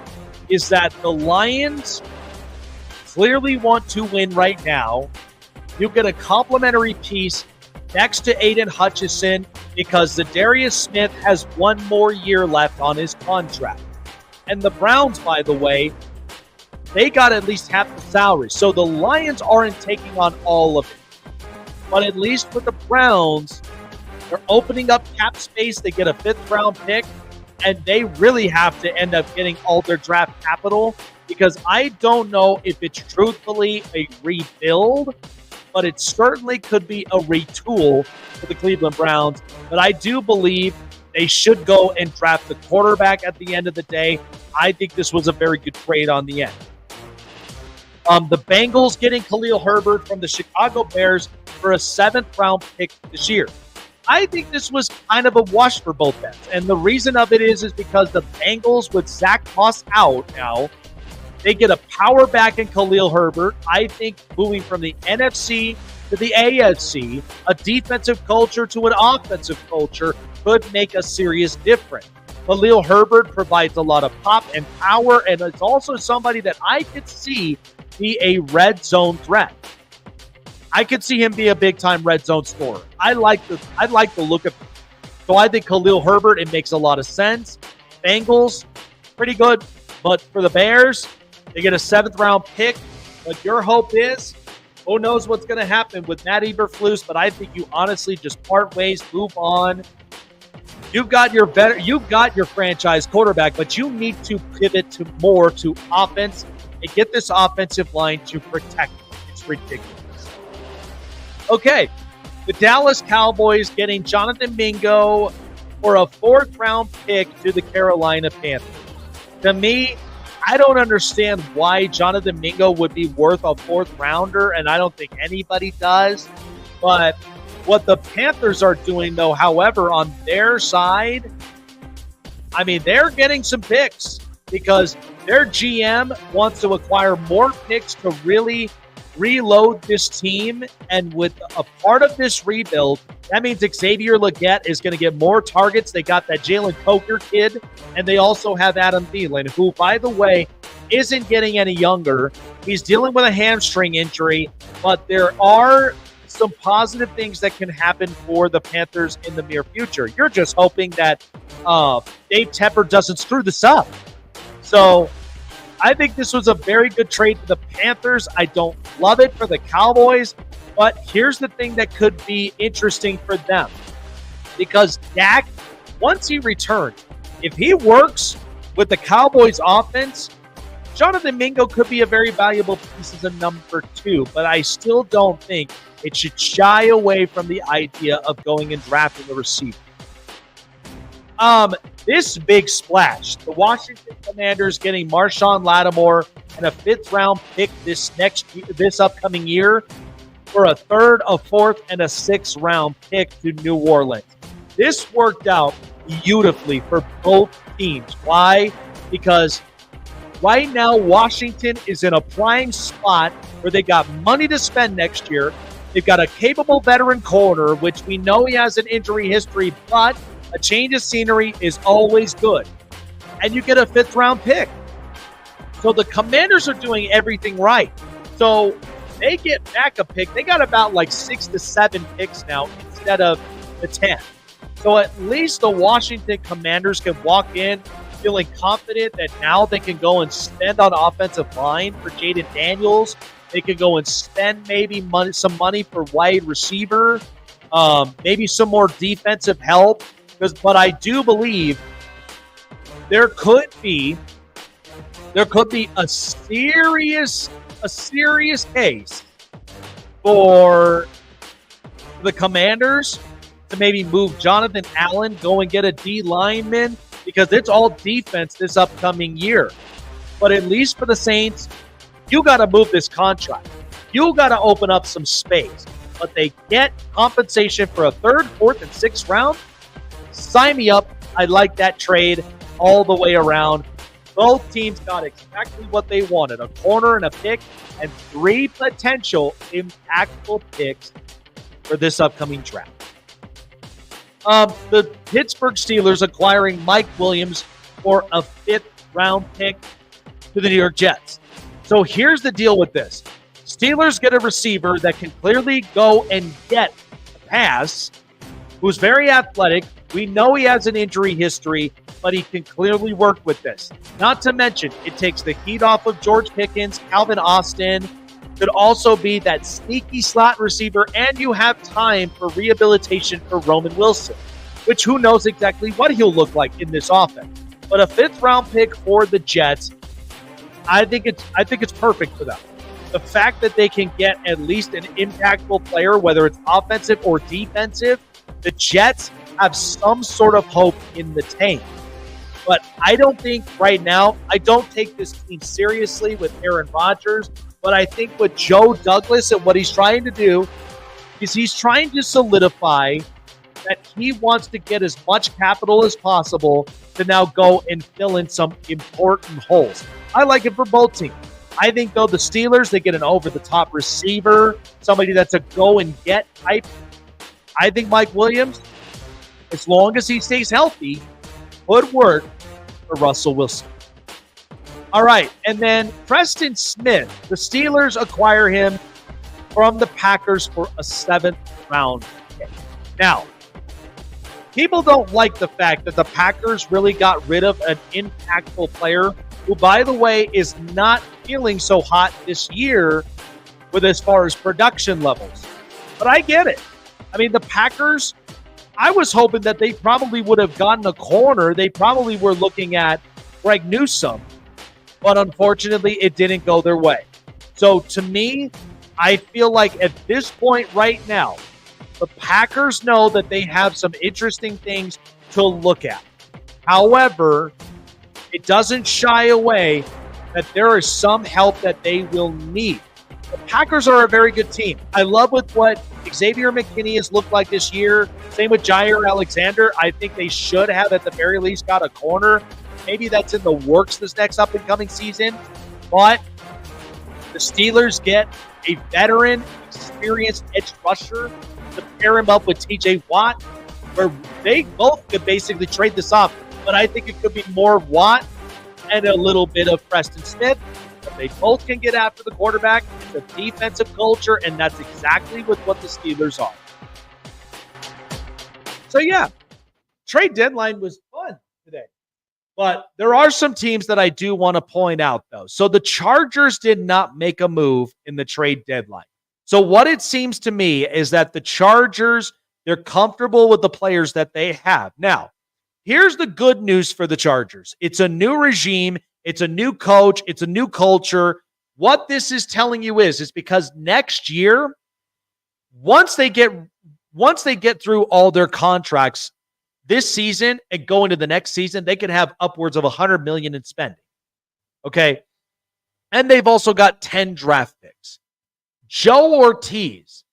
that the Lions clearly want to win right now. You get a complimentary piece next to Aiden Hutchison because Zadarius Smith has one more year left on his contract. And the Browns, by the way, they got at least half the salary. So the Lions aren't taking on all of it. But at least with the Browns, they're opening up cap space. They get a 5th-round pick, and they really have to end up getting all their draft capital because I don't know if it's truthfully a rebuild, but it certainly could be a retool for the Cleveland Browns. But I do believe they should go and draft the quarterback at the end of the day. I think this was a very good trade on the end. The Bengals getting Khalil Herbert from the Chicago Bears for a 7th-round pick this year. I think this was kind of a wash for both ends. And the reason of it is because the Bengals, with Zach Moss out now, they get a power back in Khalil Herbert. I think moving from the NFC to the AFC, a defensive culture to an offensive culture could make a serious difference. Khalil Herbert provides a lot of pop and power, and it's also somebody that I could see be a red zone threat. I could see him be a big-time red zone scorer. I like the look of him. So I think Khalil Herbert, it makes a lot of sense. Bengals, pretty good. But for the Bears, they get a 7th-round pick. But your hope is, who knows what's going to happen with Matt Eberflus, but I think you honestly just part ways, move on. You've got your franchise quarterback, but you need to pivot to more to offense and get this offensive line to protect it. It's ridiculous. Okay, the Dallas Cowboys getting Jonathan Mingo for a 4th-round pick to the Carolina Panthers. To me, I don't understand why Jonathan Mingo would be worth a 4th-rounder, and I don't think anybody does. But what the Panthers are doing, though, however, on their side, I mean, they're getting some picks because their GM wants to acquire more picks to really reload this team, and with a part of this rebuild, that means Xavier Legette is going to get more targets. They got that Jalen Coker kid, and they also have Adam Thielen, who, by the way, isn't getting any younger. He's dealing with a hamstring injury, but there are some positive things that can happen for the Panthers in the near future. You're just hoping that Dave Tepper doesn't screw this up. So I think this was a very good trade for the Panthers. I don't love it for the Cowboys, but here's the thing that could be interesting for them. Because Dak, once he returns, if he works with the Cowboys offense, Jonathan Mingo could be a very valuable piece as a number 2, but I still don't think it should shy away from the idea of going and drafting a receiver. This big splash, the Washington Commanders getting Marshawn Lattimore and a 5th-round pick this upcoming year for a 3rd, a 4th, and a 6th-round pick to New Orleans. This worked out beautifully for both teams. Why? Because right now Washington is in a prime spot where they got money to spend next year. They've got a capable veteran corner, which we know he has an injury history, but a change of scenery is always good. And you get a 5th-round pick. So the Commanders are doing everything right. So they get back a pick. They got about like 6 to 7 picks now instead of the 10. So at least the Washington Commanders can walk in feeling confident that now they can go and spend on offensive line for Jaden Daniels. They can go and spend maybe some money for wide receiver, maybe some more defensive help. But I do believe there could be a serious case for the Commanders to maybe move Jonathan Allen, go and get a D lineman, because it's all defense this upcoming year. But at least for the Saints, you got to move this contract. You got to open up some space. But they get compensation for a 3rd, 4th, and 6th round. Sign me up. I like that trade all the way around. Both teams got exactly what they wanted, a corner and a pick, and 3 potential impactful picks for this upcoming draft. The Pittsburgh Steelers acquiring Mike Williams for a 5th-round pick to the New York Jets. So here's the deal with this. Steelers get a receiver that can clearly go and get a pass, who's very athletic. We know he has an injury history, but he can clearly work with this. Not to mention, it takes the heat off of George Pickens. Calvin Austin could also be that sneaky slot receiver, and you have time for rehabilitation for Roman Wilson, which who knows exactly what he'll look like in this offense. But a 5th-round pick for the Jets, I think it's perfect for them. The fact that they can get at least an impactful player, whether it's offensive or defensive, the Jets have some sort of hope in the tank. But I don't think right now, I don't take this team seriously with Aaron Rodgers, but I think with Joe Douglas and what he's trying to do is he's trying to solidify that he wants to get as much capital as possible to now go and fill in some important holes. I like it for both teams. I think, though, the Steelers, they get an over-the-top receiver, somebody that's a go-and-get type. I think Mike Williams, as long as he stays healthy, could work for Russell Wilson. All right, and then Preston Smith. The Steelers acquire him from the Packers for a 7th-round pick. Now, people don't like the fact that the Packers really got rid of an impactful player who, by the way, is not feeling so hot this year with as far as production levels. But I get it. I mean, the Packers, I was hoping that they probably would have gotten a corner. They probably were looking at Greg Newsome, but unfortunately, it didn't go their way. So to me, I feel like at this point right now, the Packers know that they have some interesting things to look at. However, it doesn't shy away that there is some help that they will need. The Packers are a very good team. I love with what Xavier McKinney has looked like this year. Same with Jair Alexander. I think they should have at the very least got a corner. Maybe that's in the works this next up-and-coming season. But the Steelers get a veteran, experienced edge rusher to pair him up with TJ Watt, where they both could basically trade this off. But I think it could be more Watt and a little bit of Preston Smith. But they both can get after the quarterback. It's a defensive culture, and that's exactly what the Steelers are. So, yeah, trade deadline was fun today. But there are some teams that I do want to point out, though. So the Chargers did not make a move in the trade deadline. So what it seems to me is that the Chargers, they're comfortable with the players that they have. Now, here's the good news for the Chargers. It's a new regime. It's a new coach. It's a new culture. What this is telling you is because next year, once they get through all their contracts this season and go into the next season, they can have upwards of $100 million in spending. Okay? And they've also got 10 draft picks. Joe Ortiz,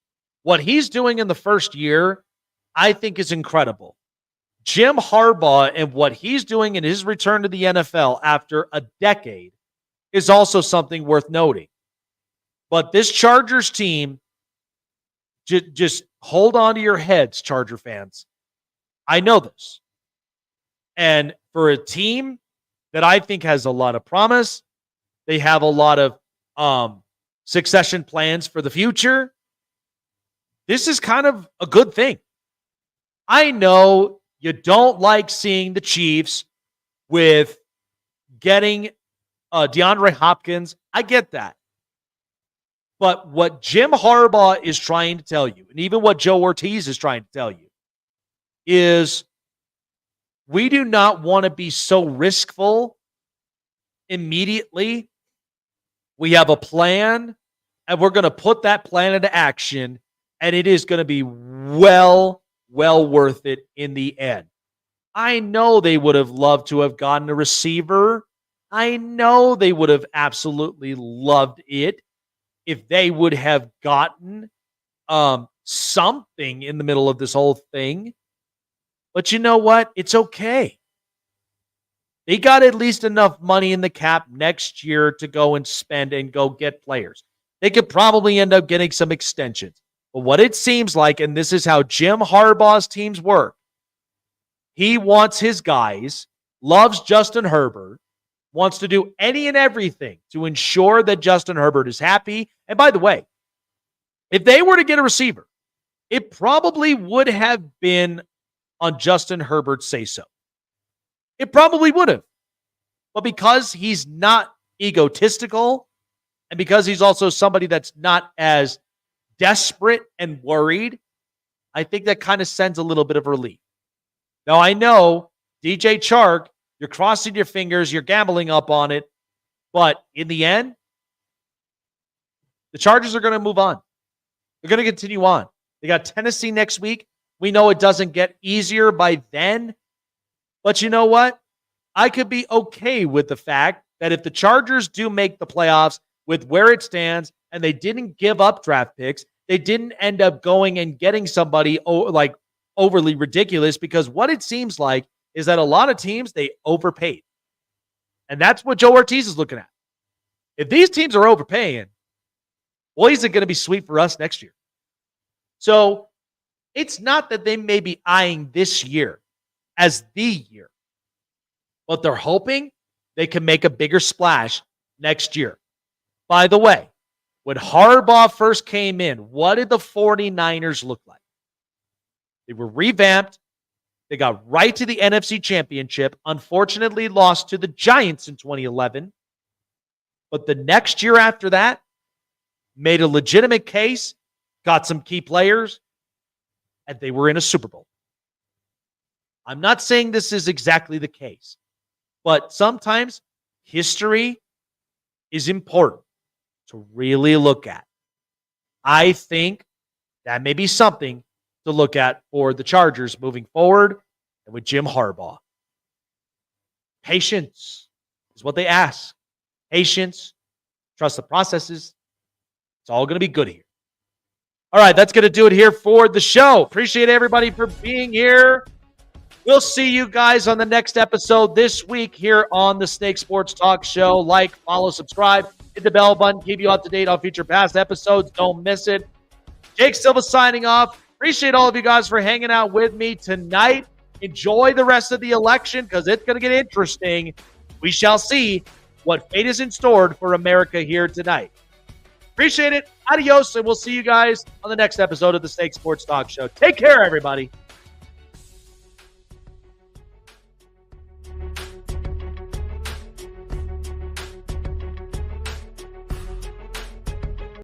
what he's doing in the first year, I think is incredible. Jim Harbaugh and what he's doing in his return to the NFL after a decade is also something worth noting. But this Chargers team, just hold on to your heads, Charger fans. I know this. And for a team that I think has a lot of promise, they have a lot of succession plans for the future. This is kind of a good thing. I know you don't like seeing the Chiefs with getting DeAndre Hopkins. I get that. But what Jim Harbaugh is trying to tell you, and even what Joe Ortiz is trying to tell you, is we do not want to be so riskful immediately. We have a plan, and we're going to put that plan into action, and it is going to be well worth it in the end. I know they would have loved to have gotten a receiver. I know they would have absolutely loved it if they would have gotten something in the middle of this whole thing. But you know what? It's okay. They got at least enough money in the cap next year to go and spend and go get players. They could probably end up getting some extensions. But what it seems like, and this is how Jim Harbaugh's teams work, he wants his guys, loves Justin Herbert, wants to do any and everything to ensure that Justin Herbert is happy. And by the way, if they were to get a receiver, it probably would have been on Justin Herbert's say-so. It probably would have. But because he's not egotistical, and because he's also somebody that's not as desperate and worried, I think that kind of sends a little bit of relief. Now, I know, DJ Chark, you're crossing your fingers, you're gambling up on it, but in the end, the Chargers are going to move on. They're going to continue on. They got Tennessee next week. We know it doesn't get easier by then, but you know what? I could be okay with the fact that if the Chargers do make the playoffs with where it stands and they didn't give up draft picks, they didn't end up going and getting somebody like overly ridiculous, because what it seems like is that a lot of teams, they overpaid. And that's what Joe Ortiz is looking at. If these teams are overpaying, boy, is it going to be sweet for us next year. So it's not that they may be eyeing this year as the year, but they're hoping they can make a bigger splash next year. By the way, when Harbaugh first came in, what did the 49ers look like? They were revamped. They got right to the NFC Championship. Unfortunately, lost to the Giants in 2011. But the next year after that, made a legitimate case, got some key players, and they were in a Super Bowl. I'm not saying this is exactly the case, but sometimes history is important to really look at. I think that may be something to look at for the Chargers moving forward and with Jim Harbaugh. Patience is what they ask. Patience, trust the processes. It's all going to be good here. All right, that's going to do it here for the show. Appreciate everybody for being here. We'll see you guys on the next episode this week here on the Snake Sports Talk Show. Like, follow, subscribe, hit the bell button, keep you up to date on future past episodes. Don't miss it. Jake Silva signing off. Appreciate all of you guys for hanging out with me tonight. Enjoy the rest of the election because it's going to get interesting. We shall see what fate is in store for America here tonight. Appreciate it. Adios, and we'll see you guys on the next episode of the Snake Sports Talk Show. Take care, everybody.